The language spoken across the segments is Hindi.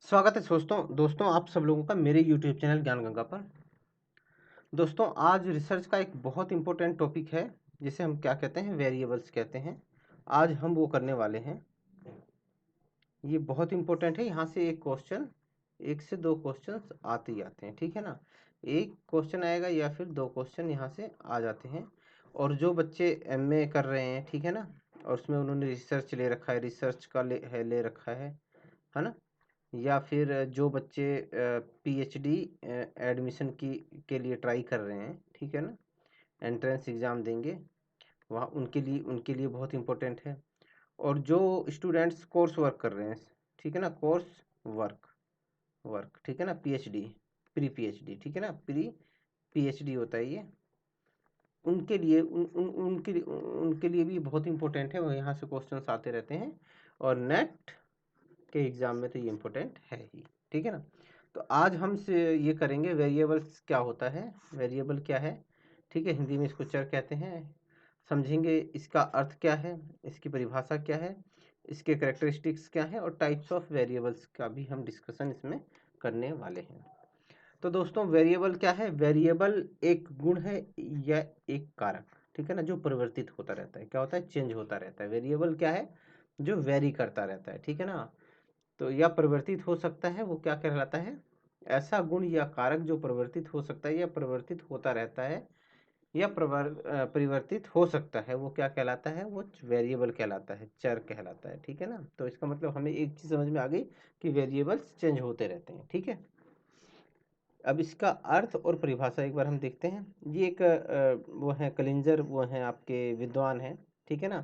स्वागत है दोस्तों आप सब लोगों का मेरे YouTube चैनल ज्ञान गंगा पर। दोस्तों आज रिसर्च का एक बहुत इंपॉर्टेंट टॉपिक है जिसे हम क्या कहते हैं, वेरिएबल्स कहते हैं। आज हम वो करने वाले हैं। ये बहुत इंपॉर्टेंट है। यहाँ से एक क्वेश्चन, एक से दो क्वेश्चन आते ही आते हैं, ठीक है ना। एक क्वेश्चन आएगा या फिर दो क्वेश्चन यहाँ से आ जाते हैं। और जो बच्चे MA कर रहे हैं, ठीक है ना, और उसमें उन्होंने रिसर्च ले रखा है, रिसर्च का ले रखा है ना, या फिर जो बच्चे PhD एडमिशन के लिए ट्राई कर रहे हैं, ठीक है ना, एंट्रेंस एग्ज़ाम देंगे, वहाँ उनके लिए बहुत इम्पोर्टेंट है। और जो स्टूडेंट्स कोर्स वर्क कर रहे हैं, ठीक है ना, कोर्स वर्क वर्क ठीक है ना, PhD प्री PhD, ठीक है ना, प्री PhD होता है ये, उनके लिए उनके लिए भी बहुत इंपॉर्टेंट है। वो यहाँ से क्वेश्चंस आते रहते हैं और नेट के एग्ज़ाम में तो ये इम्पोर्टेंट है ही, ठीक है ना। तो आज हम से ये करेंगे वेरिएबल्स क्या होता है, वेरिएबल क्या है, ठीक है, हिंदी में इसको चर कहते हैं। समझेंगे इसका अर्थ क्या है, इसकी परिभाषा क्या है, इसके कैरेक्टरिस्टिक्स क्या है, और टाइप्स ऑफ वेरिएबल्स का भी हम डिस्कशन इसमें करने वाले हैं। तो दोस्तों वेरिएबल क्या है? वेरिएबल एक गुण है या एक कारक, ठीक है ना, जो परिवर्तित होता रहता है। क्या होता है? चेंज होता रहता है। वेरिएबल क्या है? जो वेरी करता रहता है, ठीक है ना। तो या परिवर्तित हो सकता है, वो क्या कहलाता है? ऐसा गुण या कारक जो परिवर्तित हो सकता है या परिवर्तित होता रहता है या परिवर्तित हो सकता है, वो क्या कहलाता है? वो वेरिएबल कहलाता है, चर कहलाता है, ठीक है ना। तो इसका मतलब हमें एक चीज़ समझ में आ गई कि वेरिएबल्स चेंज होते रहते हैं, ठीक है। अब इसका अर्थ और परिभाषा एक बार हम देखते हैं। ये एक वो है कलिंजर, वो है आपके विद्वान है, ठीक है ना,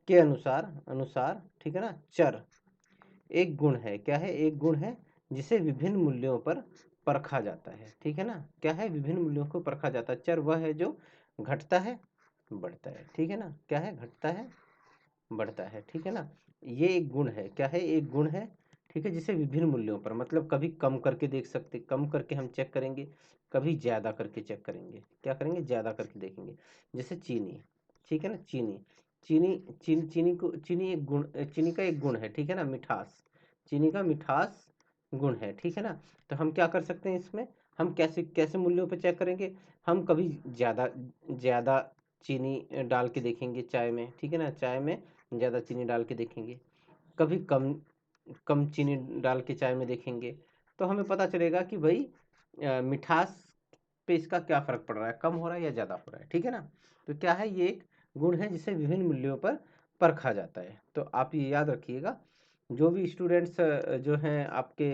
के अनुसार अनुसार ठीक है ना, चर एक गुण है। क्या है? एक गुण है जिसे विभिन्न मूल्यों पर परखा जाता है, ठीक है ना। क्या है? विभिन्न मूल्यों को परखा जाता है। चर वह है जो घटता है, बढ़ता है, ठीक है ना। क्या है? घटता है, बढ़ता है, ठीक है ना। ये एक गुण है। क्या है? एक गुण है, ठीक है, जिसे विभिन्न मूल्यों पर, मतलब कभी कम करके देख सकते, कम करके हम चेक करेंगे, कभी ज़्यादा करके चेक करेंगे। क्या करेंगे? ज़्यादा करके देखेंगे। जैसे चीनी, ठीक है ना, चीनी चीनी चीनी चीनी को चीनी एक गुण, चीनी का एक गुण है, ठीक है ना, मिठास। चीनी का मिठास गुण है, ठीक है ना। तो हम क्या कर सकते हैं इसमें? हम कैसे कैसे मूल्यों पर चेक करेंगे? हम कभी ज़्यादा ज़्यादा चीनी डाल के देखेंगे चाय में, ठीक है ना, चाय में ज़्यादा चीनी डाल के देखेंगे। कभी कम कम चीनी डाल के चाय में देखेंगे, तो हमें पता चलेगा कि भाई मिठास पे इसका क्या फ़र्क पड़ रहा है, कम हो रहा है या ज़्यादा हो रहा है, ठीक है ना। तो क्या है? ये एक गुण है जिसे विभिन्न मूल्यों पर परखा जाता है। तो आप ये याद रखिएगा, जो भी स्टूडेंट्स जो हैं आपके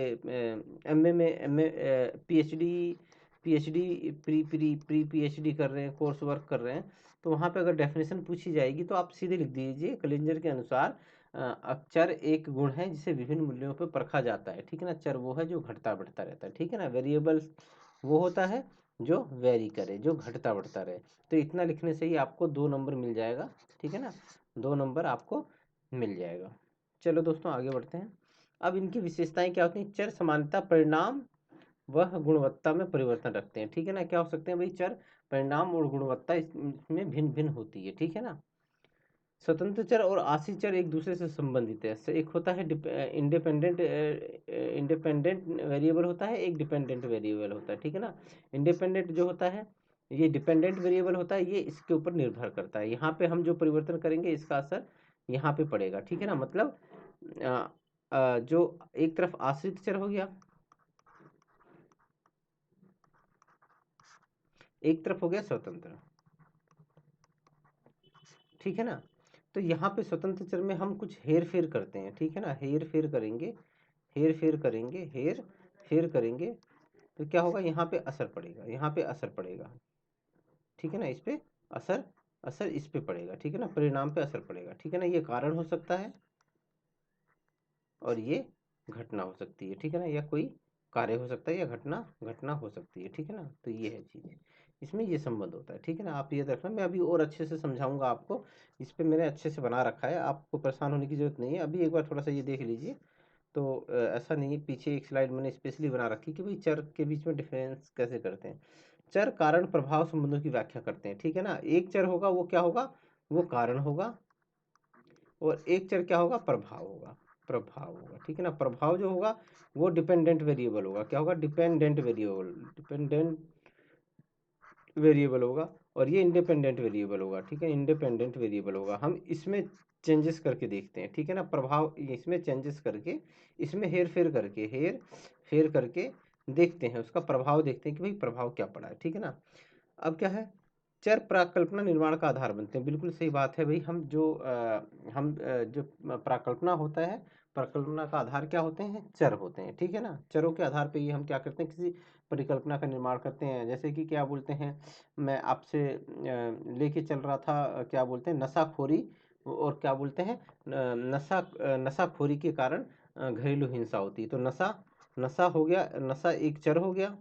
MA में PhD प्री PhD कर रहे हैं, कोर्स वर्क कर रहे हैं, तो वहाँ पे अगर डेफिनेशन पूछी जाएगी तो आप सीधे लिख दीजिए, कलिंजर के अनुसार चर एक गुण है जिसे विभिन्न मूल्यों पर परखा जाता है, ठीक है ना। चर वो है जो घटता बढ़ता रहता है, ठीक है ना। वेरिएबल्स वो होता है जो वेरी करे, जो घटता बढ़ता रहे। तो इतना लिखने से ही आपको 2 नंबर मिल जाएगा, ठीक है ना, 2 नंबर आपको मिल जाएगा। चलो दोस्तों आगे बढ़ते हैं। अब इनकी विशेषताएं क्या होती हैं? चर समानता, परिणाम वह गुणवत्ता में परिवर्तन रखते हैं, ठीक है ना। क्या हो सकते हैं भाई? चर परिणाम और गुणवत्ता इसमें भिन्न भिन्न होती है, ठीक है ना। स्वतंत्र चर और आश्रित चर एक दूसरे से संबंधित है। एक होता है इंडिपेंडेंट इंडिपेंडेंट वेरिएबल होता है, एक डिपेंडेंट वेरिएबल होता है, ठीक है ना। इंडिपेंडेंट जो होता है, ये डिपेंडेंट वेरिएबल होता है, ये इसके ऊपर निर्भर करता है। यहाँ पे हम जो परिवर्तन करेंगे इसका असर यहाँ पे पड़ेगा, ठीक है ना। मतलब जो एक तरफ आश्रित चर हो गया, एक तरफ हो गया स्वतंत्र, ठीक है ना। तो यहाँ पे स्वतंत्र चर में हम कुछ हेर फेर करते हैं, ठीक है ना, हेर फेर करेंगे, हेर फेर करेंगे, हेर फेर करेंगे, तो क्या होगा? यहाँ पे असर पड़ेगा, यहाँ पे असर पड़ेगा, ठीक है ना। इस पे असर असर इस पे पड़ेगा, ठीक है ना, परिणाम पे असर पड़ेगा, ठीक है ना। ये कारण हो सकता है और ये घटना हो सकती है, ठीक है ना, या कोई कार्य हो सकता है या घटना घटना हो सकती है, ठीक है ना। तो ये है चीज़, इसमें ये संबंध होता है, ठीक है ना। आप ये रखना, मैं अभी और अच्छे से समझाऊंगा आपको। इस पे मैंने अच्छे से बना रखा है, आपको परेशान होने की जरूरत नहीं है। अभी एक बार थोड़ा सा ये देख लीजिए। तो ऐसा नहीं है, पीछे एक स्लाइड मैंने स्पेशली बना रखी कि भाई चर के बीच में डिफरेंस कैसे करते हैं। चर कारण प्रभाव संबंधों की व्याख्या करते हैं, ठीक है ना। एक चर होगा वो क्या होगा? वो कारण होगा, और एक चर क्या होगा? प्रभाव होगा। प्रभाव होगा, ठीक है ना। प्रभाव जो होगा वो डिपेंडेंट वेरिएबल होगा। क्या होगा? डिपेंडेंट वेरिएबल, डिपेंडेंट वेरिएबल होगा। और ये इंडिपेंडेंट वेरिएबल होगा, ठीक है, इंडिपेंडेंट वेरिएबल होगा। हम इसमें चेंजेस करके देखते हैं, ठीक है ना। प्रभाव इसमें चेंजेस करके, इसमें हेर फेर करके देखते हैं, उसका प्रभाव देखते हैं कि भाई प्रभाव क्या पड़ा है, ठीक है ना। अब क्या है? चर प्राकल्पना निर्माण का आधार बनते हैं। बिल्कुल सही बात है भाई। जो प्राकल्पना होता है, प्राकल्पना का आधार क्या होते हैं? चर होते हैं, ठीक है ना। चरों के आधार पे ये हम क्या करते हैं? किसी परिकल्पना का निर्माण करते हैं। जैसे कि क्या बोलते हैं, मैं आपसे लेके चल रहा था, क्या बोलते हैं, नशाखोरी, और क्या बोलते हैं, नशाखोरी के कारण घरेलू हिंसा होती है। तो नशा, नशा हो गया, नशा एक चर हो गया,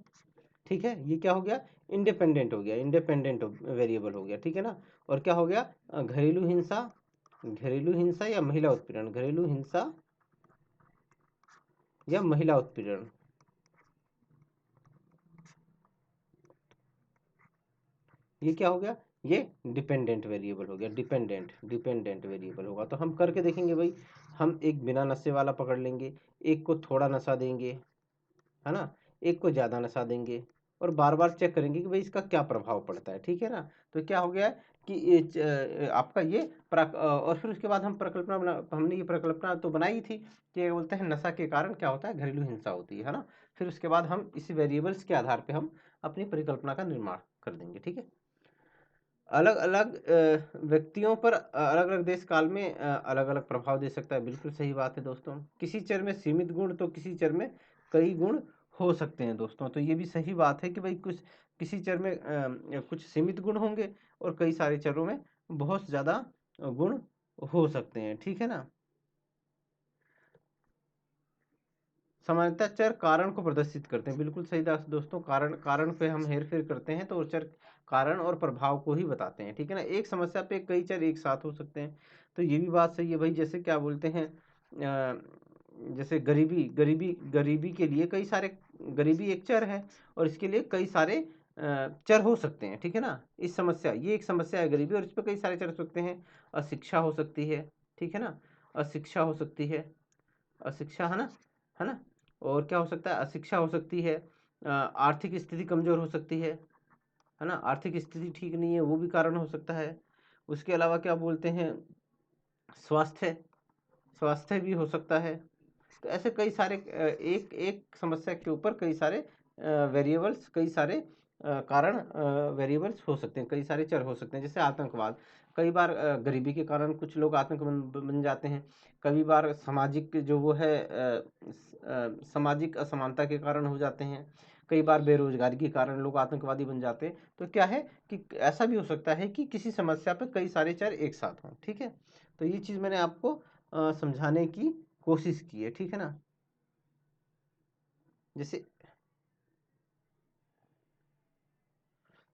ठीक है। ये क्या हो गया? इंडिपेंडेंट हो गया, इंडिपेंडेंट वेरिएबल हो गया, ठीक है ना। और क्या हो गया? घरेलू हिंसा, घरेलू हिंसा या महिला उत्पीड़न, घरेलू हिंसा या महिला उत्पीड़न, ये क्या हो गया? ये डिपेंडेंट वेरिएबल हो गया, डिपेंडेंट वेरिएबल होगा। तो हम करके देखेंगे भाई। हम एक बिना नशे वाला पकड़ लेंगे, एक को थोड़ा नशा देंगे, है ना, एक को ज़्यादा नशा देंगे, और बार बार चेक करेंगे कि भाई इसका क्या प्रभाव पड़ता है, ठीक है ना। तो क्या हो गया है कि आपका ये और फिर उसके बाद हम प्रकल्पना हमने ये प्रकल्पना तो बनाई थी कि बोलते हैं नशा के कारण क्या होता है? घरेलू हिंसा होती है ना। फिर उसके बाद हम इस वेरिएबल्स के आधार पे हम अपनी परिकल्पना का निर्माण कर देंगे, ठीक है। अलग अलग व्यक्तियों पर अलग अलग देश काल में अलग अलग प्रभाव दे सकता है। बिल्कुल सही बात है दोस्तों। किसी चर में सीमित गुण तो किसी चर में कई गुण हो सकते हैं दोस्तों। तो ये भी सही बात है कि भाई कुछ किसी चर में कुछ सीमित गुण होंगे, और कई सारे चरों में बहुत ज़्यादा गुण हो सकते हैं, ठीक है ना। सामान्यतः चर कारण को प्रदर्शित करते हैं। बिल्कुल सही दोस्तों। कारण, कारण पे हम हेर फेर करते हैं, तो चर कारण और प्रभाव को ही बताते हैं, ठीक है ना। एक समस्या पे कई चर एक साथ हो सकते हैं, तो ये भी बात सही है भाई। जैसे क्या बोलते हैं, जैसे गरीबी, गरीबी के लिए कई सारे, गरीबी एक चर है, और इसके लिए कई सारे चर हो सकते हैं, ठीक है ना। इस समस्या, ये एक समस्या है गरीबी, और इस पर कई सारे चर हो सकते हैं। अशिक्षा हो सकती है, ठीक है ना, अशिक्षा हो सकती है, अशिक्षा, है ना। और क्या हो सकता है? अशिक्षा हो सकती है, आर्थिक स्थिति कमजोर हो सकती है ना, आर्थिक स्थिति ठीक नहीं है, वो भी कारण हो सकता है। उसके अलावा क्या बोलते हैं, स्वास्थ्य, स्वास्थ्य भी हो सकता है। तो ऐसे कई सारे एक एक समस्या के ऊपर कई सारे वेरिएबल्स, कई सारे कारण वेरिएबल्स हो सकते हैं, कई सारे चर हो सकते हैं। जैसे आतंकवाद, कई बार गरीबी के कारण कुछ लोग आतंक बन जाते हैं। कई बार सामाजिक जो वो है सामाजिक असमानता के कारण हो जाते हैं। कई बार बेरोजगारी के कारण लोग आतंकवादी बन जाते हैं। तो क्या है कि ऐसा भी हो सकता है कि किसी समस्या पे कई सारे चर एक साथ हों, ठीक है। तो ये चीज़ मैंने आपको समझाने की कोशिश की है, ठीक है ना। जैसे,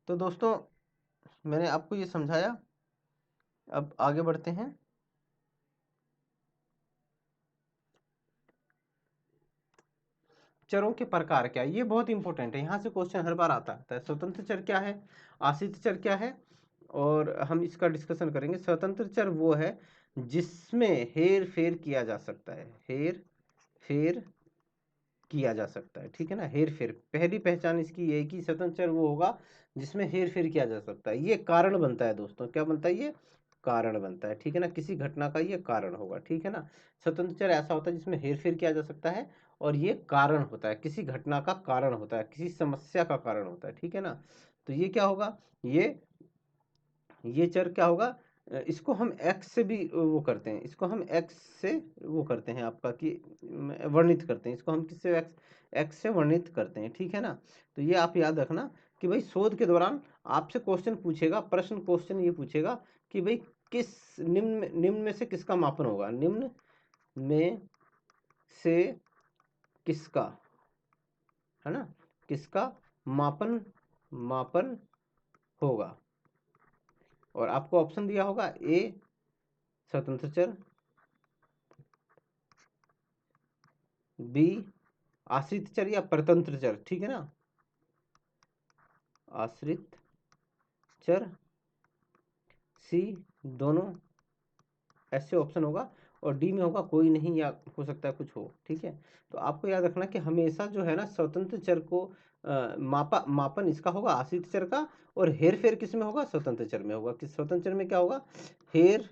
तो दोस्तों मैंने आपको ये समझाया। अब आगे बढ़ते हैं। चरों के प्रकार क्या है, ये बहुत इंपॉर्टेंट है। यहाँ से क्वेश्चन हर बार आता है। स्वतंत्र चर क्या है, आश्रित चर क्या है, और हम इसका डिस्कशन करेंगे। स्वतंत्र चर वो है जिसमें हेर फेर किया जा सकता है, हेर फेर किया जा सकता है, ठीक है ना। हेर फेर, पहली पहचान इसकी ये है कि स्वतंत्र चर वो होगा जिसमें हेर फेर किया जा सकता है। ये कारण बनता है दोस्तों, क्या बनता है? ये कारण बनता है, ठीक है ना। किसी घटना का ये कारण होगा, ठीक है ना। स्वतंत्र चर ऐसा होता है जिसमें हेर फेर किया जा सकता है, और ये कारण होता है, किसी घटना का कारण होता है, किसी समस्या का कारण होता है, ठीक है ना। तो ये क्या होगा, ये चर क्या होगा, इसको हम x से भी वो करते हैं, इसको हम x से वो करते हैं आपका कि वर्णित करते हैं। इसको हम किससे, x से वर्णित करते हैं, ठीक है ना। तो ये आप याद रखना कि भाई शोध के दौरान आपसे क्वेश्चन पूछेगा, प्रश्न क्वेश्चन ये पूछेगा कि भाई किस निम्न में से किसका मापन होगा, निम्न में से किसका, है ना, किसका मापन मापन होगा। और आपको ऑप्शन दिया होगा, ए स्वतंत्र चर, बी आश्रित चर या परतंत्र चर, ठीक है ना, आश्रित चर, सी दोनों, ऐसे ऑप्शन होगा। और डी में होगा कोई नहीं, या हो सकता है कुछ हो, ठीक है। तो आपको याद रखना कि हमेशा जो है ना स्वतंत्र चर को मापन इसका होगा आश्रित चर का, और हेर फेर किस में होगा, स्वतंत्र चर में होगा। किस स्वतंत्र चर में क्या होगा, हेर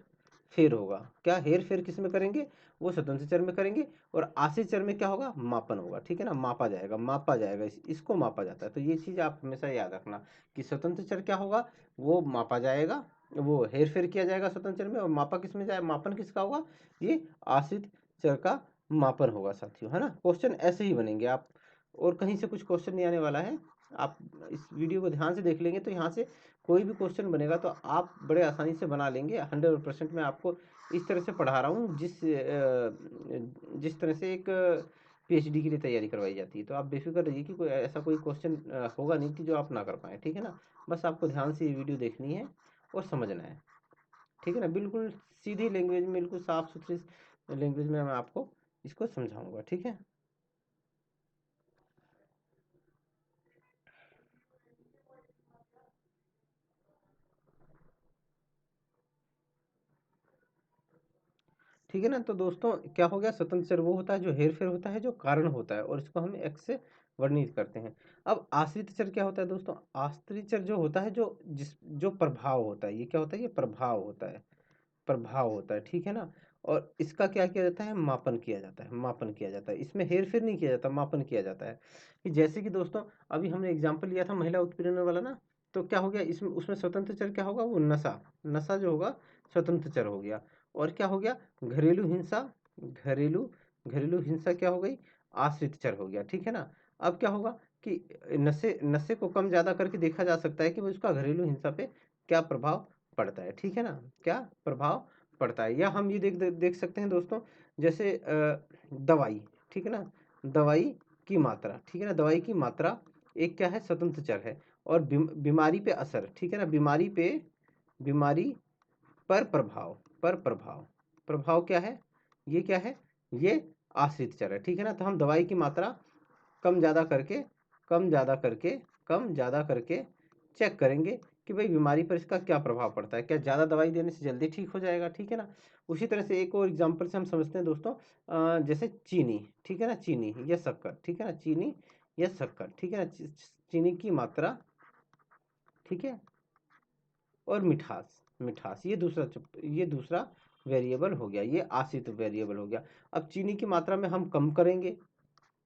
फेर होगा। क्या हेर फेर किस में करेंगे, वो स्वतंत्र चर में करेंगे। और आश्रित चर में क्या होगा, मापन होगा, ठीक है ना, मापा जाएगा, मापा जाएगा, इसको मापा जाता है। तो ये चीज आप हमेशा याद रखना कि स्वतंत्र चर क्या होगा, वो मापा जाएगा, वो हेर फेर किया जाएगा स्वतंत्र चर में, और मापा किस में जाए, मापन किसका होगा, ये आश्रित चर का मापन होगा साथियों, है ना। क्वेश्चन ऐसे ही बनेंगे, आप और कहीं से कुछ क्वेश्चन नहीं आने वाला है। आप इस वीडियो को ध्यान से देख लेंगे तो यहाँ से कोई भी क्वेश्चन बनेगा तो आप बड़े आसानी से बना लेंगे। 100% मैं आपको इस तरह से पढ़ा रहा हूँ जिस तरह से एक पीएचडी के लिए तैयारी करवाई जाती है। तो आप बेफिक्र रहिए कि कोई ऐसा कोई क्वेश्चन होगा नहीं कि जो आप ना कर पाएँ, ठीक है ना। बस आपको ध्यान से ये वीडियो देखनी है और समझना है, ठीक है ना। बिल्कुल सीधी लैंग्वेज में, बिल्कुल साफ सुथरी लैंग्वेज में मैं आपको इसको समझाऊंगा, ठीक है। ठीक है ना। तो दोस्तों क्या हो गया, स्वतंत्र चर वो होता है जो हेर फेर होता है, जो कारण होता है, और इसको हम एक्स से वर्णित करते हैं। अब आश्रित चर क्या होता है दोस्तों, आश्रित चर जो होता है, जो प्रभाव होता है, ये क्या होता है, ये प्रभाव होता है, प्रभाव होता है, ठीक है ना। और इसका क्या किया जाता है, मापन किया जाता है, मापन किया जाता है। इसमें हेर फेर नहीं किया जाता, मापन किया जाता है। कि जैसे कि दोस्तों अभी हमने एग्जाम्पल लिया था महिला उत्पीड़न वाला ना, तो क्या हो गया, इसमें उसमें स्वतंत्र चर क्या होगा, वो नशा, नशा जो होगा स्वतंत्र चर हो गया। और क्या हो गया, घरेलू हिंसा, घरेलू घरेलू हिंसा क्या हो गई, आश्रित चर हो गया, ठीक है ना। अब क्या होगा कि नशे नशे को कम ज्यादा करके देखा जा सकता है कि भाई उसका घरेलू हिंसा पे क्या प्रभाव पड़ता है, ठीक है ना, क्या प्रभाव पड़ता है। या हम ये देख सकते हैं दोस्तों, जैसे दवाई, ठीक है ना, दवाई की मात्रा, ठीक है ना, दवाई की मात्रा एक क्या है, स्वतंत्र चर है। और बीमारी पे असर, ठीक है ना, बीमारी पर प्रभाव, प्रभाव क्या है, ये क्या है, ये आश्रित चर है, ठीक है ना। तो हम दवाई की मात्रा कम ज़्यादा करके कम ज़्यादा करके कम ज़्यादा करके चेक करेंगे कि भाई बीमारी पर इसका क्या प्रभाव पड़ता है, क्या ज़्यादा दवाई देने से जल्दी ठीक हो जाएगा, ठीक है ना। उसी तरह से एक और एग्जांपल से हम समझते हैं दोस्तों, जैसे चीनी, ठीक है ना, चीनी या शक्कर, ठीक है ना, चीनी या शक्कर, ठीक है ना, चीनी की मात्रा, ठीक है, और मिठास, मिठास ये दूसरा वेरिएबल हो गया, ये आश्रित वेरिएबल हो गया। अब चीनी की मात्रा में हम कम करेंगे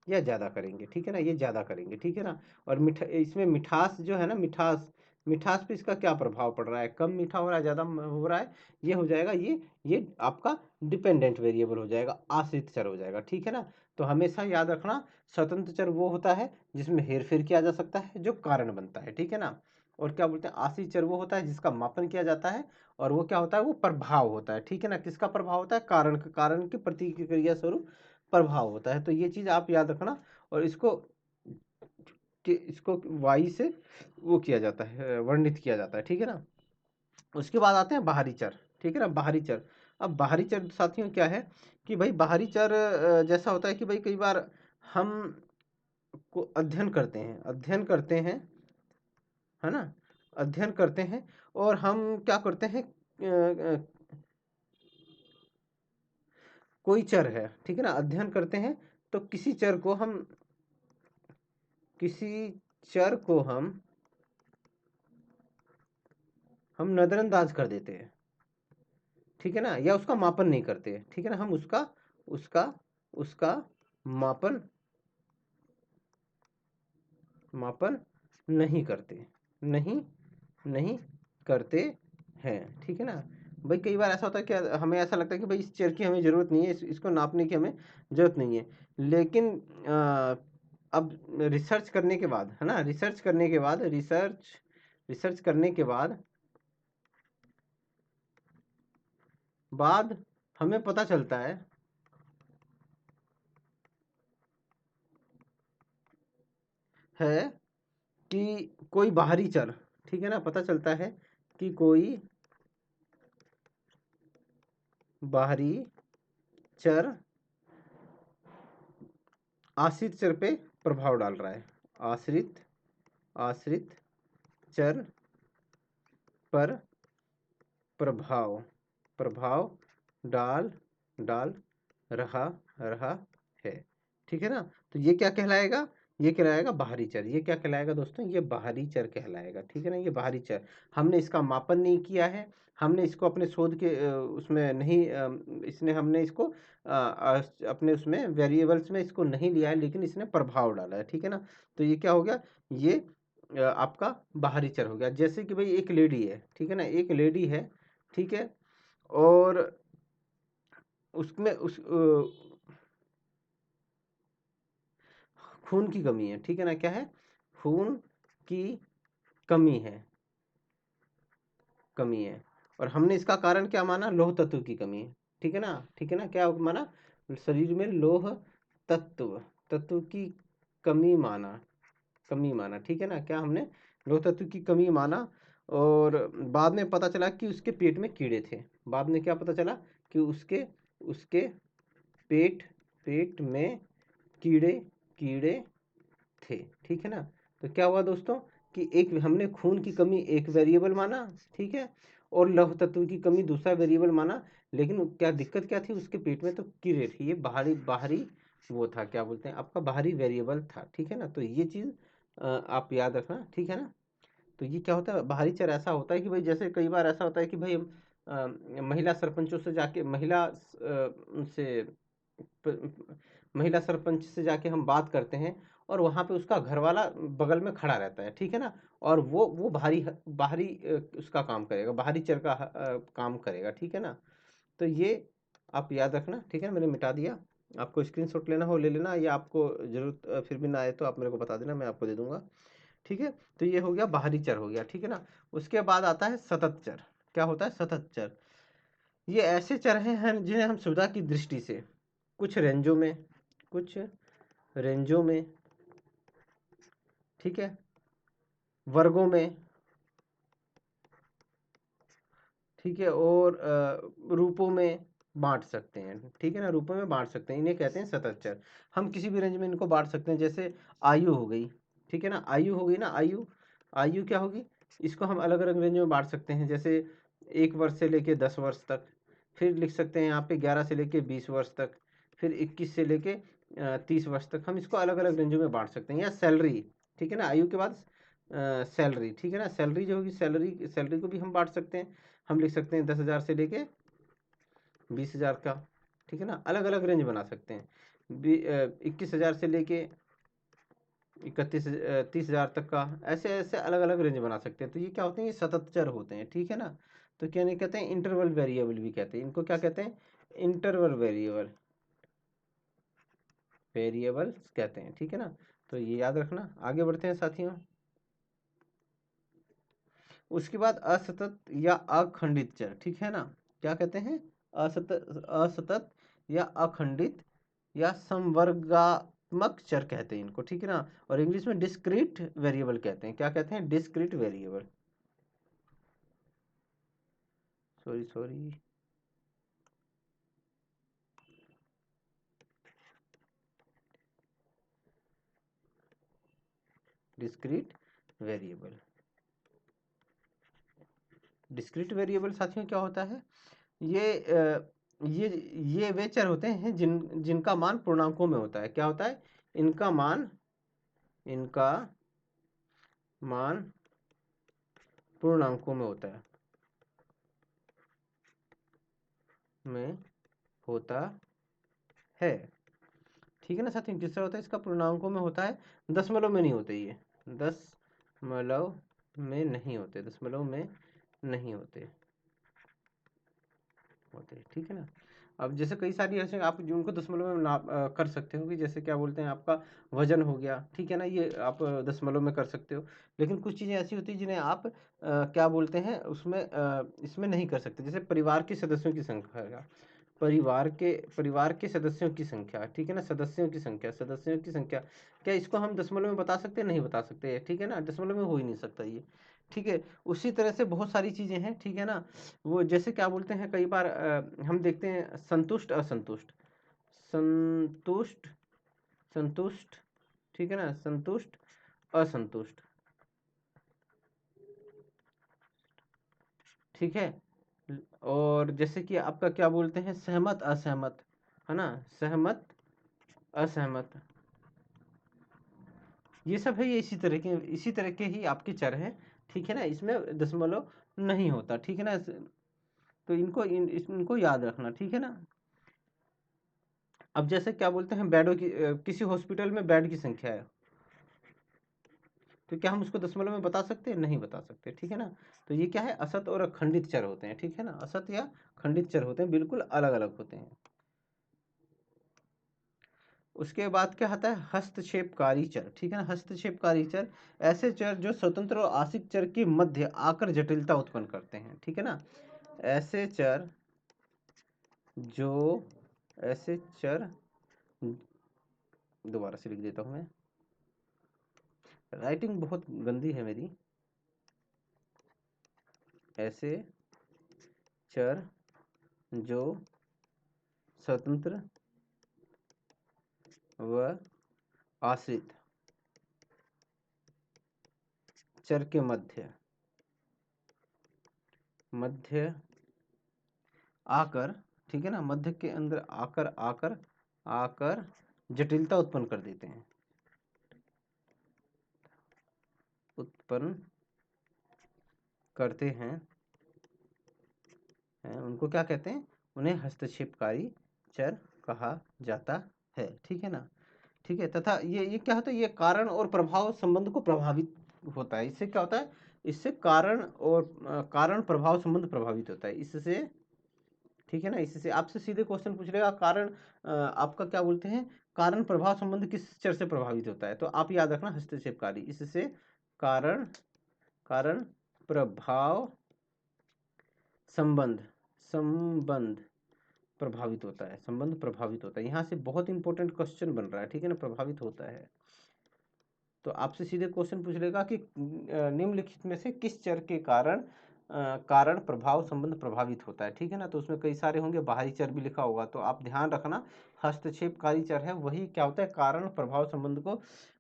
या ज़्यादा करेंगे, ठीक है ना, ये ज़्यादा करेंगे, ठीक है ना। और इसमें मिठास जो है ना, मिठास मिठास पे इसका क्या प्रभाव पड़ रहा है, कम मीठा हो रहा है, ज़्यादा हो रहा है, ये हो जाएगा, ये आपका डिपेंडेंट वेरिएबल हो जाएगा, आश्रित चर हो जाएगा, ठीक है ना। तो हमेशा याद रखना, स्वतंत्र चर वो होता है जिसमें हेर फेर किया जा सकता है, जो कारण बनता है, ठीक है ना। और क्या बोलते हैं, आश्रित चर वो होता है जिसका मापन किया जाता है, और वो क्या होता है, वो प्रभाव होता है, ठीक है ना। किसका प्रभाव होता है, कारण की प्रतिक्रिया स्वरूप प्रभाव होता है। तो ये चीज आप याद रखना। और इसको वाई से वो किया जाता है, वर्णित किया जाता है, ठीक है ना। उसके बाद आते हैं बाहरी चर, ठीक है ना, बाहरी चर। अब बाहरी चर साथियों क्या है कि भाई बाहरी चर जैसा होता है कि भाई कई बार हम को अध्ययन करते हैं, है ना, अध्ययन करते हैं, और हम क्या करते हैं, कोई चर है, ठीक है ना, अध्ययन करते हैं, तो किसी चर को हम नजरअंदाज कर देते हैं, ठीक है ना, या उसका मापन नहीं करते, ठीक है ना, हम उसका उसका उसका मापन मापन नहीं करते, नहीं नहीं करते हैं, ठीक है ना। भाई कई बार ऐसा होता है कि हमें ऐसा लगता है कि भाई इस चेयर की हमें ज़रूरत नहीं है, इसको नापने की हमें ज़रूरत नहीं है। लेकिन अब रिसर्च करने के बाद, है ना, रिसर्च करने के बाद हमें पता चलता है कि कोई बाहरी चर, ठीक है ना, पता चलता है कि कोई बाहरी चर आश्रित चर पे प्रभाव डाल रहा है, आश्रित आश्रित चर पर प्रभाव प्रभाव डाल डाल रहा रहा है, ठीक है ना। तो ये क्या कहलाएगा, ये कहलाएगा बाहरी चर। ये क्या कहलाएगा दोस्तों, ये बाहरी चर कहलाएगा, ठीक है ना। ये बाहरी चर, हमने इसका मापन नहीं किया है, हमने इसको अपने शोध के उसमें नहीं इसने हमने इसको अपने उसमें वेरिएबल्स में इसको नहीं लिया है, लेकिन इसने प्रभाव डाला है, ठीक है ना। तो ये क्या हो गया, ये आपका बाहरी चर हो गया। जैसे कि भाई एक लेडी है, ठीक है ना, एक लेडी है, ठीक है, और उसमें खून की कमी है, ठीक है ना, क्या है, खून की कमी है, कमी है। और हमने इसका कारण क्या माना, लौह तत्व की कमी है, ठीक है ना, ठीक है ना, क्या माना, शरीर में लौह तत्व तत्व की कमी माना, कमी माना, ठीक है ना, क्या हमने लौह तत्व की कमी माना। और बाद में पता चला कि उसके पेट में कीड़े थे, बाद में क्या पता चला कि उसके उसके पेट पेट में कीड़े कीड़े थे, ठीक है ना। तो क्या हुआ दोस्तों कि एक हमने खून की कमी एक वेरिएबल माना, ठीक है, और लौह तत्व की कमी दूसरा वेरिएबल माना। लेकिन क्या दिक्कत क्या थी, उसके पेट में तो कीड़े थे, ये बाहरी बाहरी वो था, क्या बोलते हैं, आपका बाहरी वेरिएबल था, ठीक है ना। तो ये चीज़ आप याद रखना, ठीक है ना। तो ये क्या होता है, बाहरी चर ऐसा होता है कि भाई जैसे कई बार ऐसा होता है कि भाई हम महिला सरपंचों से जाके से महिला सरपंच से जाके हम बात करते हैं, और वहाँ पे उसका घर वाला बगल में खड़ा रहता है, ठीक है ना, और वो बाहरी बाहरी उसका काम करेगा, बाहरी चर का काम करेगा, ठीक है ना। तो ये आप याद रखना, ठीक है, मैंने मिटा दिया। आपको स्क्रीनशॉट लेना हो ले लेना, या आपको जरूरत फिर भी ना आए तो आप मेरे को बता देना, मैं आपको दे दूंगा, ठीक है। तो ये हो गया बाहरी चर हो गया, ठीक है ना। उसके बाद आता है सतत चर। क्या होता है सतत चर, ये ऐसे चर हैं जिन्हें हम सुविधा की दृष्टि से कुछ रेंजों में, कुछ रेंजों में, ठीक है, वर्गों में, ठीक है, और रूपों में बांट सकते हैं, ठीक है ना, रूपों में बांट सकते हैं, इन्हें कहते हैं सतत चर। हम किसी भी रेंज में इनको बांट सकते हैं, जैसे आयु हो गई, ठीक है ना, आयु हो गई ना, आयु आयु क्या होगी, इसको हम अलग अलग रेंज में बांट सकते हैं, जैसे 1 वर्ष से लेके 10 वर्ष तक, फिर लिख सकते हैं यहाँ पे 11 से लेके 20 वर्ष तक, फिर 21 से लेके 30 वर्ष तक, हम इसको अलग अलग रेंजों में बांट सकते हैं। या सैलरी, ठीक है ना, आयु के बाद सैलरी, ठीक है ना, सैलरी जो होगी, सैलरी सैलरी को भी हम बांट सकते हैं। हम लिख सकते हैं 10,000 से लेके 20,000 का, ठीक है ना, अलग अलग रेंज बना सकते हैं। 21,000 से लेके 30,000 तक का, ऐसे ऐसे अलग अलग रेंज बना सकते हैं। तो ये क्या होते हैं, ये सतत चर होते हैं, ठीक है ना। तो क्या नहीं कहते हैं, इंटरवल वेरिएबल भी कहते हैं इनको, क्या कहते हैं, इंटरवल वेरिएबल, वेरिएबल्स कहते हैं, ठीक है ना। तो ये याद रखना। आगे बढ़ते हैं साथियों। उसके बाद असतत या अखंडित चर, ठीक है ना, क्या कहते हैं, असतत असतत या अखंडित या समवर्गात्मक चर कहते हैं इनको, ठीक है ना। और इंग्लिश में डिस्क्रीट वेरिएबल कहते हैं, क्या कहते हैं, discrete variable, sorry sorry, discrete variable. Discrete variable साथियों क्या होता है, ये ये वे चर होते हैं जिनका मान पूर्णांकों में होता है। क्या होता है, इनका मान पूर्णांकों में होता है, में होता है, ठीक है ना साथियों। किस तरह होता है, इसका पूर्णांकों में होता है, दशमलव में नहीं होते, ये दशमलव में नहीं होते, दशमलव में नहीं होते होते, ठीक है ना। अब जैसे कई सारी ऐसे आप जो उनको दशमलव में नाप कर सकते हो, कि जैसे क्या बोलते हैं, आपका वजन हो गया, ठीक है ना, ये आप दशमलव में कर सकते हो। लेकिन कुछ चीज़ें ऐसी होती हैं जिन्हें आप क्या बोलते हैं उसमें इसमें नहीं कर सकते, जैसे परिवार के सदस्यों की संख्या, परिवार के सदस्यों की संख्या, ठीक है ना, सदस्यों की संख्या, क्या इसको हम दशमलव में बता सकते हैं, नहीं बता सकते, ठीक है ना, दशमलव में हो ही नहीं सकता ये, ठीक है। उसी तरह से बहुत सारी चीज़ें हैं, ठीक है ना। वो जैसे क्या बोलते हैं, कई बार हम देखते हैं संतुष्ट असंतुष्ट, संतुष्ट संतुष्ट, ठीक है ना, संतुष्ट असंतुष्ट, ठीक है। और जैसे कि आपका क्या बोलते हैं, सहमत असहमत, है ना, सहमत असहमत, ये सब है, ये इसी तरह के ही आपके चर हैं, ठीक है ना, इसमें दशमलव नहीं होता, ठीक है ना। तो इनको याद रखना, ठीक है ना। अब जैसे क्या बोलते हैं, बेडों की किसी हॉस्पिटल में बेड की संख्या है, तो क्या हम उसको दशमलव में बता सकते हैं? नहीं बता सकते, ठीक है ना। तो ये क्या है, असत और अखंडित चर होते हैं, ठीक है ना, असत या खंडित चर होते हैं, बिल्कुल अलग अलग होते हैं। उसके बाद क्या आता है, हस्तक्षेपकारी चर, ठीक है ना। हस्तक्षेपकारी चर ऐसे चर जो स्वतंत्र और आश्रित चर के मध्य आकर जटिलता उत्पन्न करते हैं, ठीक है ना। ऐसे चर जो ऐसे चर दोबारा से लिख देता हूं मैं, राइटिंग बहुत गंदी है मेरी। ऐसे चर जो स्वतंत्र व आश्रित चर के मध्य आकर, ठीक है ना, मध्य के अंदर आकर आकर आकर जटिलता उत्पन्न कर देते हैं, उत्पन्न करते हैं, उनको क्या कहते हैं, उन्हें हस्तक्षेपकारी चर कहा जाता है, ठीक है ना। ठीक है, तथा ये क्या होता है, ये कारण और प्रभाव संबंध को प्रभावित होता है। इससे क्या होता है, इससे कारण और कारण प्रभाव संबंध प्रभावित होता है इससे, ठीक है ना। इससे आपसे सीधे क्वेश्चन पूछ लेगा, कारण आपका क्या बोलते हैं, कारण प्रभाव संबंध किस चर से प्रभावित होता है, तो आप याद रखना हस्तक्षेपकारी। इससे कारण कारण प्रभाव संबंध संबंध प्रभावित होता है, संबंध प्रभावित होता है। यहाँ से बहुत इंपॉर्टेंट क्वेश्चन बन रहा है, ठीक है ना, प्रभावित होता है। तो आपसे सीधे क्वेश्चन पूछ लेगा कि निम्नलिखित में से किस चर के कारण कारण प्रभाव संबंध प्रभावित होता है, ठीक है ना। तो उसमें कई सारे होंगे, बाहरी चर भी लिखा होगा, तो आप ध्यान रखना हस्तक्षेपकारी चर है वही क्या होता है, कारण प्रभाव संबंध को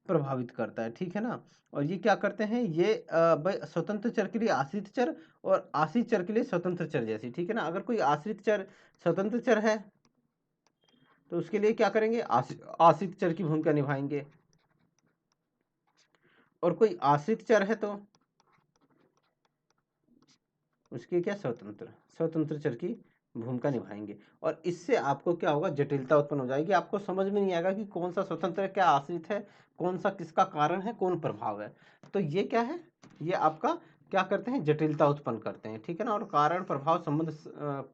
प्रभावित करता है, ठीक है ना। और ये क्या करते हैं, ये स्वतंत्र चर के लिए आश्रित चर और आश्रित चर के लिए स्वतंत्र चर जैसी, ठीक है ना। अगर कोई आश्रित चर स्वतंत्र चर है तो उसके लिए क्या करेंगे, आश्रित चर की भूमिका निभाएंगे, और कोई आश्रित चर है तो उसके क्या, स्वतंत्र स्वतंत्र चर की भूमिका निभाएंगे। और इससे आपको क्या होगा, जटिलता उत्पन्न हो जाएगी, आपको समझ में नहीं आएगा कि कौन सा स्वतंत्र है, क्या आश्रित है, कौन सा किसका कारण है, कौन प्रभाव है। तो ये क्या है, ये आपका क्या करते हैं, जटिलता उत्पन्न करते हैं, ठीक है ना, और कारण प्रभाव संबंध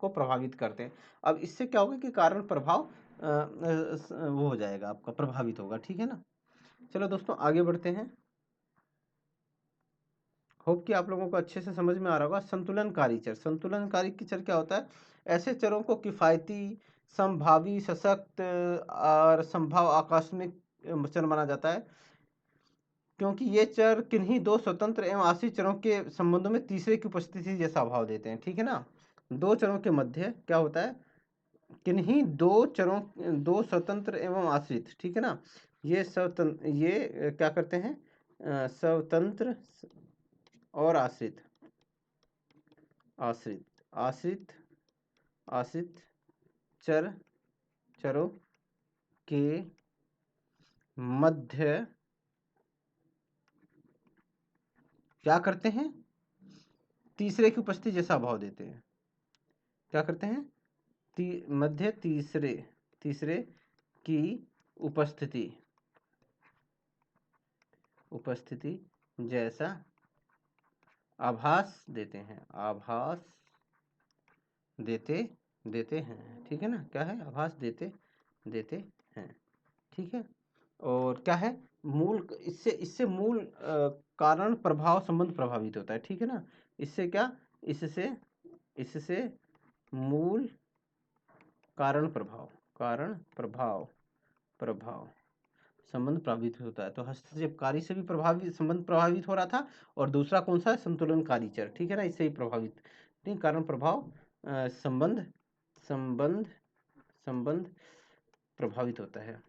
को प्रभावित करते हैं। अब इससे क्या होगा कि कारण प्रभाव वो हो जाएगा, आपका प्रभावित होगा, ठीक है ना। चलो दोस्तों आगे बढ़ते हैं। होप कि आप लोगों को अच्छे से समझ में आ रहा होगा। संतुलनकारी चर, संतुलनकारी चर क्या होता है, ऐसे चरों को किफायती, संभावी, सशक्त और संभाव आकस्मिक चर माना जाता है, क्योंकि ये चर किन्हीं दो स्वतंत्र एवं आश्रित चरों के संबंधों में तीसरे की उपस्थिति जैसा अभाव देते हैं, ठीक है ना। दो चरों के मध्य क्या होता है, किन्हीं दो स्वतंत्र एवं आश्रित, ठीक है ना, ये क्या करते हैं, स्वतंत्र और आश्रित आश्रित आश्रित आश्रित चर चरों के मध्य क्या करते हैं, तीसरे की उपस्थिति जैसा अभाव देते हैं। क्या करते हैं, मध्य तीसरे की उपस्थिति उपस्थिति जैसा आभास देते हैं, आभास देते देते हैं, ठीक है ना, क्या है, आभास देते देते हैं, ठीक है। और क्या है, मूल इससे इससे मूल कारण प्रभाव संबंध प्रभावित होता है, ठीक है ना। इससे क्या, इससे इससे मूल कारण प्रभाव प्रभाव संबंध प्रभावित होता है। तो हस्तक्षेपकारी से भी प्रभावित संबंध प्रभावित हो रहा था, और दूसरा कौन सा है, संतुलनकारी चर, ठीक है ना, इससे ही प्रभावित, ठीक, कारण प्रभाव संबंध संबंध संबंध प्रभावित होता है।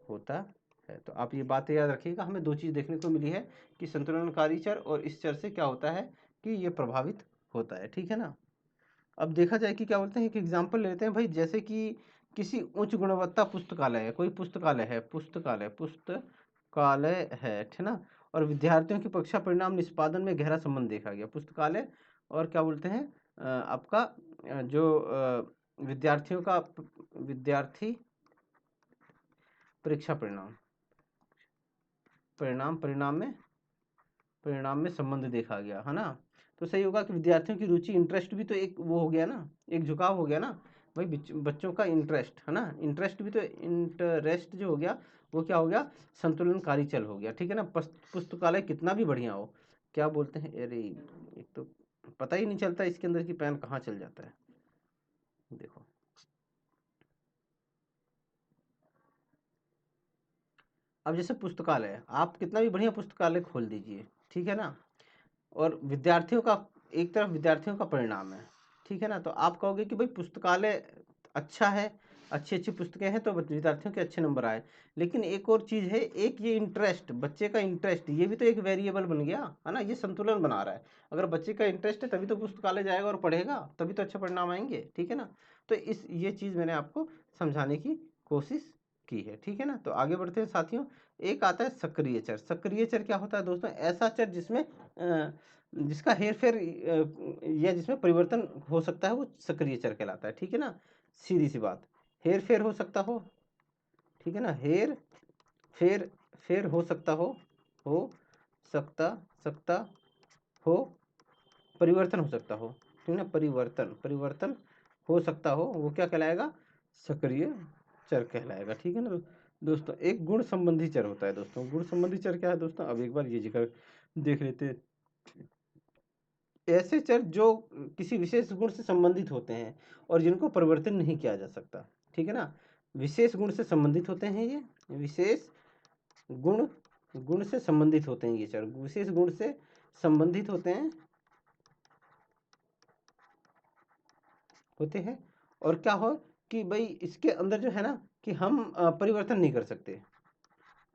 तो आप ये बातें याद रखिएगा। हमें दो चीज़ देखने को मिली है कि संतुलनकारी चर और इस चर से क्या होता है, कि ये प्रभावित होता है, ठीक है ना। अब देखा जाए कि क्या बोलते हैं, एक एग्जांपल लेते हैं भाई, जैसे कि किसी उच्च गुणवत्ता पुस्तकालय है, कोई पुस्तकालय है, पुस्तकालय है, ठीक ना, और विद्यार्थियों की परीक्षा परिणाम निष्पादन में गहरा संबंध देखा गया। पुस्तकालय और क्या बोलते हैं आपका जो विद्यार्थी परीक्षा परिणाम में संबंध देखा गया, है ना। तो सही होगा कि विद्यार्थियों की रुचि, इंटरेस्ट भी तो एक वो हो गया ना, एक झुकाव हो गया ना भाई, बच्चों का इंटरेस्ट, है ना, इंटरेस्ट भी तो, इंटरेस्ट जो हो गया वो क्या हो गया, संतुलनकारी चल हो गया, ठीक है ना। पुस्तकालय कितना भी बढ़िया हो, क्या बोलते हैं, अरे एक तो पता ही नहीं चलता इसके अंदर की पेन कहाँ चल जाता है, देखो। अब जैसे पुस्तकालय है, आप कितना भी बढ़िया पुस्तकालय खोल दीजिए, ठीक है ना, और विद्यार्थियों का, एक तरफ विद्यार्थियों का परिणाम है, ठीक है ना, तो आप कहोगे कि भाई पुस्तकालय अच्छा है, अच्छी अच्छी पुस्तकें हैं तो विद्यार्थियों के अच्छे नंबर आए। लेकिन एक और चीज़ है, एक ये इंटरेस्ट, बच्चे का इंटरेस्ट, ये भी तो एक वेरिएबल बन गया, है ना, ये संतुलन बना रहा है। अगर बच्चे का इंटरेस्ट है तभी तो पुस्तकालय जाएगा और पढ़ेगा, तभी तो अच्छे परिणाम आएंगे, ठीक है ना। तो ये चीज़ मैंने आपको समझाने की कोशिश की है, ठीक है ना। तो आगे बढ़ते हैं साथियों। एक आता है सक्रिय चर। सक्रिय चर क्या होता है दोस्तों, ऐसा चर जिसमें जिसका हेर फेर या जिसमें परिवर्तन हो सकता है, वो सक्रिय चर कहलाता है, ठीक है ना। सीधी सी बात, हेर फेर हो सकता हो, ठीक है ना, हेर फेर फेर हो सकता हो सकता सकता हो, परिवर्तन हो सकता हो, ठीक है ना, परिवर्तन हो सकता हो, वो क्या कहलाएगा, सक्रिय चर कहलाएगा, ठीक है ना। दोस्तों एक गुण संबंधी चर होता है दोस्तों। गुण संबंधी चर क्या है दोस्तों, अब एक बार ये जिक्र देख लेते हैं। ऐसे चर जो किसी विशेष गुण से संबंधित होते हैं और जिनको परिवर्तन नहीं किया जा सकता, ठीक है ना। विशेष गुण से संबंधित होते हैं, ये विशेष गुण गुण से संबंधित होते हैं, ये चर विशेष गुण से संबंधित होते हैं। और क्या हो कि भाई इसके अंदर जो है ना, कि हम परिवर्तन नहीं कर सकते,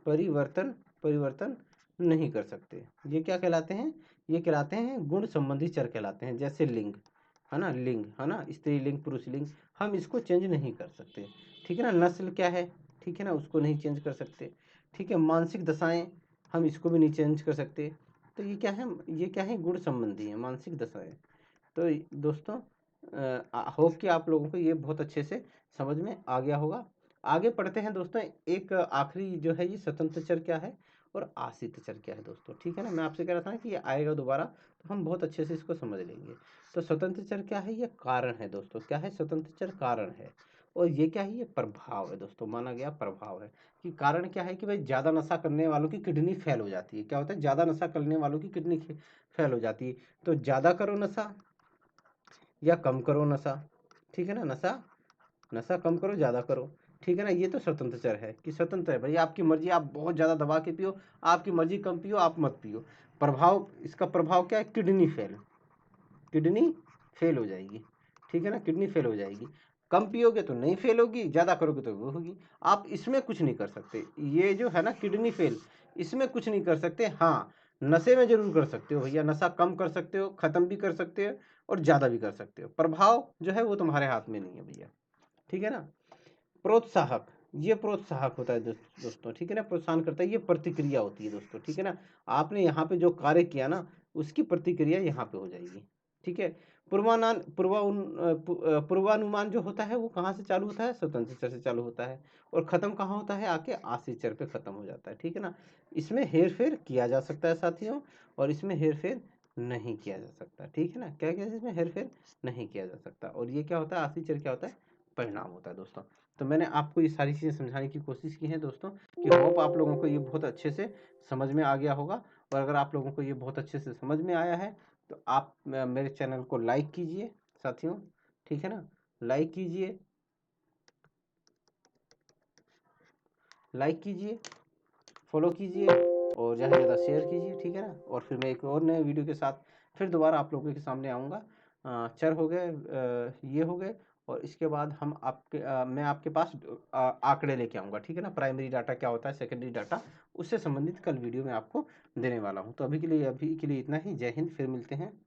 परिवर्तन परिवर्तन नहीं कर सकते। ये क्या कहलाते हैं, ये कहलाते हैं गुण संबंधी चर कहलाते हैं। जैसे लिंग, है ना, लिंग, है ना, स्त्रीलिंग पुरुषलिंग, हम इसको चेंज नहीं कर सकते, ठीक है ना। नस्ल क्या है, ठीक है ना, उसको नहीं चेंज कर सकते, ठीक है। मानसिक दशाएं, हम इसको भी नहीं चेंज कर सकते। तो ये क्या है, ये क्या है, गुण संबंधी है, मानसिक दशाएं। तो दोस्तों होप कि आप लोगों को ये बहुत अच्छे से समझ में आ गया होगा। आगे पढ़ते हैं दोस्तों। एक आखिरी जो है, ये स्वतंत्र चर क्या है और आश्रित चर क्या है दोस्तों, ठीक है ना। मैं आपसे कह रहा था ना कि ये आएगा दोबारा, तो हम बहुत अच्छे से इसको समझ लेंगे। तो स्वतंत्र चर क्या है, ये कारण है दोस्तों। क्या है, स्वतंत्र चर कारण है। और ये क्या है, ये प्रभाव है दोस्तों, माना गया प्रभाव है। कि कारण क्या है कि भाई ज़्यादा नशा करने वालों की किडनी फेल हो जाती है। क्या होता है, ज़्यादा नशा करने वालों की किडनी फेल हो जाती है। तो ज़्यादा करो नशा या कम करो नशा, ठीक है ना। नशा नशा कम करो, ज़्यादा करो, ठीक है ना। ये तो स्वतंत्र चर है कि स्वतंत्र है भाई, आपकी मर्जी, आप बहुत ज़्यादा दबा के पियो, आपकी मर्जी, कम पियो, आप मत पियो। प्रभाव, इसका प्रभाव क्या है, किडनी फेल हो जाएगी, ठीक है ना, किडनी फेल हो जाएगी। कम पियोगे तो नहीं फेल होगी, ज़्यादा करोगे तो वो होगी। आप इसमें कुछ नहीं कर सकते, ये जो है ना किडनी फेल, इसमें कुछ नहीं कर सकते। हाँ, नशे में जरूर कर सकते हो भैया, नशा कम कर सकते हो, ख़त्म भी कर सकते हो और ज़्यादा भी कर सकते हो। प्रभाव जो है वो तुम्हारे हाथ में नहीं है भैया, ठीक है ना। प्रोत्साहक, ये प्रोत्साहक होता है दोस्तों, ठीक है ना, प्रोत्साहन करता है, ये प्रतिक्रिया होती है दोस्तों, ठीक है ना। आपने यहाँ पे जो कार्य किया ना, उसकी प्रतिक्रिया यहाँ पे हो जाएगी, ठीक है। पूर्वानुमान जो होता है वो कहाँ से चालू होता है, स्वतंत्र चर से चालू होता है, और खत्म कहाँ होता है, आके आश्रित चर पे खत्म हो जाता है, ठीक है ना। इसमें हेर फेर किया जा सकता है साथियों, और इसमें हेर फेर नहीं किया जा सकता, ठीक है ना। क्या क्या, इसमें हेर फेर नहीं किया जा सकता। और ये क्या होता है, आश्रित चर क्या होता है, परिणाम होता है दोस्तों। तो मैंने आपको ये सारी चीज़ें समझाने की कोशिश की है दोस्तों, कि होप आप लोगों को ये बहुत अच्छे से समझ में आ गया होगा। और अगर आप लोगों को ये बहुत अच्छे से समझ में आया है तो आप मेरे चैनल को लाइक कीजिए साथियों, ठीक है ना। लाइक कीजिए, लाइक कीजिए, फॉलो कीजिए, और ज़्यादा से ज़्यादा शेयर कीजिए, ठीक है ना। और फिर मैं एक और नए वीडियो के साथ फिर दोबारा आप लोगों के सामने आऊँगा। चर हो गए, ये हो गए, और इसके बाद मैं आपके पास आंकड़े लेके आऊँगा, ठीक है ना। प्राइमरी डाटा क्या होता है, सेकेंडरी डाटा, उससे संबंधित कल वीडियो में आपको देने वाला हूँ। तो अभी के लिए इतना ही। जय हिंद, फिर मिलते हैं।